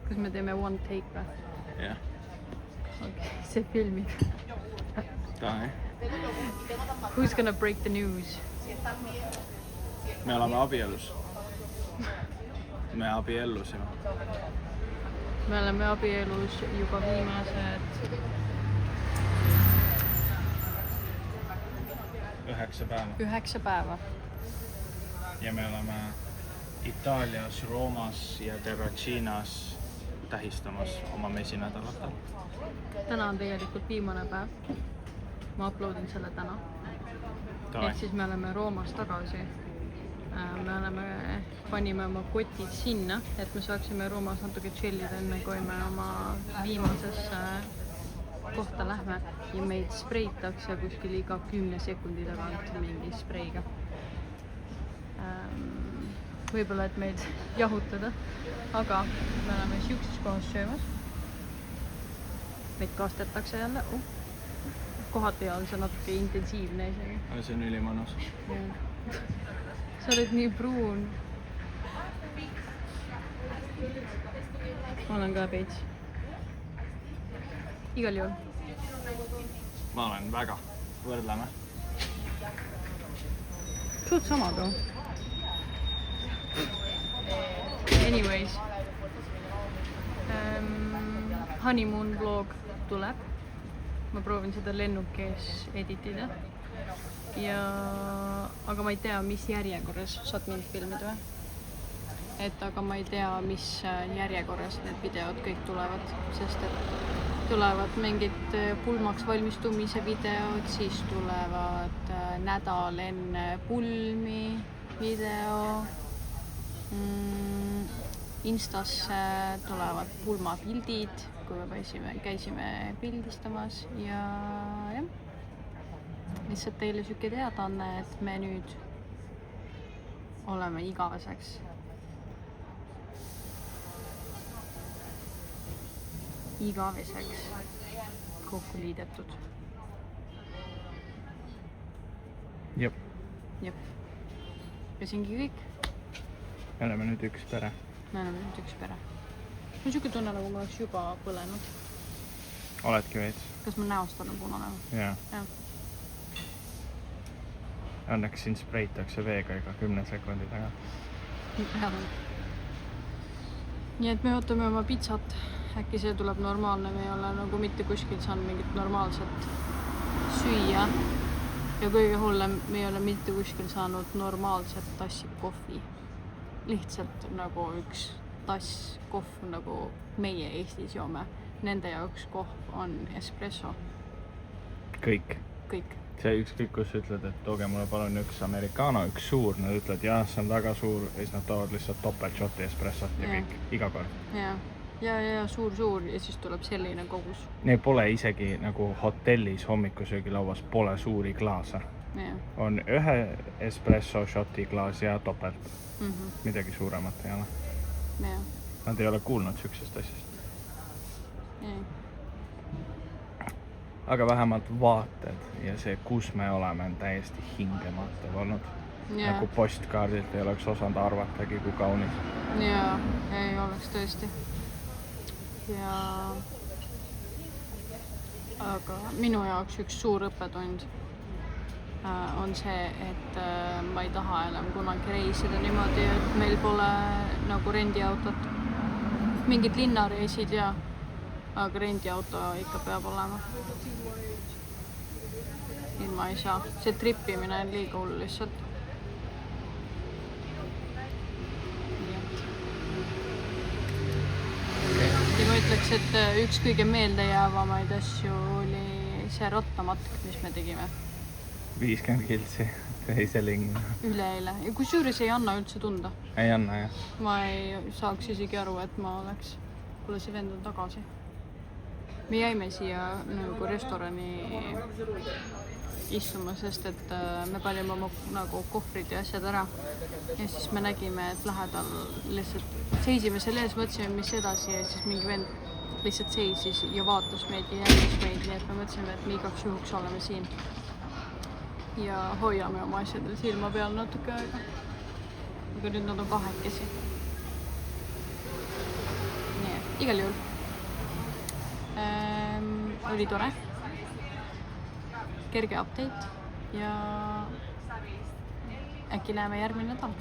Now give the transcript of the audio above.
Kas me teeme one take või? Jah. Okay, see filmib. Tahe. Who's gonna break the news? Me oleme abielus. Me abiellusime. Me oleme abielus juba viimased 9 päeva. Ja me oleme Itaalias, Roomas ja Terracinas tähistamas oma mesinädalatel. Täna on tegelikult viimane päev. Ma uploadin selle täna. Ehk siis me oleme Roomas tagasi. Panime oma kotid sinna, et me saaksime Roomas natuke chillida enne, kui me oma viimasesse kohta lähme ja meid spreitakse kuskil iga 10 sekundi tagant mingi spreiga. Võib-olla, et meid jahutada, aga me oleme siukses kohas söömas. Meid kastetakse jälle. Kohati on see natuke intensiivne isegi. See on ülimanus. Sa oled nii pruun. Ma olen ka veits. Igal juhul. Ma olen väga. Võrdleme. Suht sama too. Anyways. Honeymoon vlog tuleb. Ma proovin seda lennukis editida. Aga ma ei tea, mis järjekorras saad mind filmida või? Aga ma ei tea, mis järjekorras need videod kõik tulevad, sest et tulevad mingid pulmaks valmistumise videod, siis tulevad nädal enne pulmi video, Instasse tulevad pulmapildid, kui me käisime pildistamas ja jah. Lihtsalt teile süke teadaanne, et me nüüd oleme igaveseks kokku liidetud. Jep. Ja see ongi kõik. Me oleme nüüd üks pere. Ma süke tunne, nagu ma oleks juba põlenud. Oledki veits? Kas ma näost olen punane? Jaa. Õnneks siin spreitakse veega iga 10 sekundi taga. Nii et me ootame oma pizzat. Äkki see tuleb normaalne, me ei ole nagu mitte kuskil saanud mingit normaalset süüa. Ja kõige hullem, me ei ole mitte kuskil saanud normaalset tassi kohvi. Lihtsalt nagu üks tass kohv, nagu meie Eestis joome. Nende jaoks kohv on espresso. Kõik. See ükskõik, kus ütled, et tooge mulle palun üks americano, üks suur, nad ütled, jah, see on väga suur ja siis nad toovad lihtsalt topeltšoti espressot ja kõik, iga kord. Ja suur ja siis tuleb selline kogus. Neil pole isegi nagu hotellis hommikusöögilauas pole suuri klaase. On ühe espresso shoti klaas ja topelt. Midagi suuremat ei ole. Nad ei ole kuulnud süksest asjast. Aga vähemalt vaated ja see, kus me oleme, on täiesti hingematav olnud. Nagu postkaardilt ei oleks osanud arvatagi, kui kaunis. Ei oleks tõesti. Aga minu jaoks üks suur õppetund on see, et ma ei taha enam kunagi reisida niimoodi, et meil pole nagu rendiautot. Mingid linnareisid aga rendiauto ikka peab olema. Ilma ei saa. See trippimine on liiga hull lihtsalt. Ja ma ütleks, et üks kõige meeldejäävamaid asju oli see rattamatk, mis me tegime. 50 kiltsi teise linna. Üleeile. Ja kusjuures ei anna üldse tunda. Ei anna, jah. Ma ei saaks isegi aru, et ma oleks. Kuule, see vend on tagasi. Me jäime siia nagu restorani istuma, sest et me panime oma nagu kohvrid ja asjad ära. Ja siis me nägime, et lähedal lihtsalt seisime selle ees, mõtlesime, mis edasi ja siis mingi vend lihtsalt seisis ja vaatas meid ja jälgis meid, nii et me mõtlesime, et me igaks juhuks oleme siin. Ja hoiame oma asjadel silma peal natuke aega. Aga nüüd nad on kahekesi. Nii et igal juhul oli tore, kerge update ja äkki näeme järgmine nädal.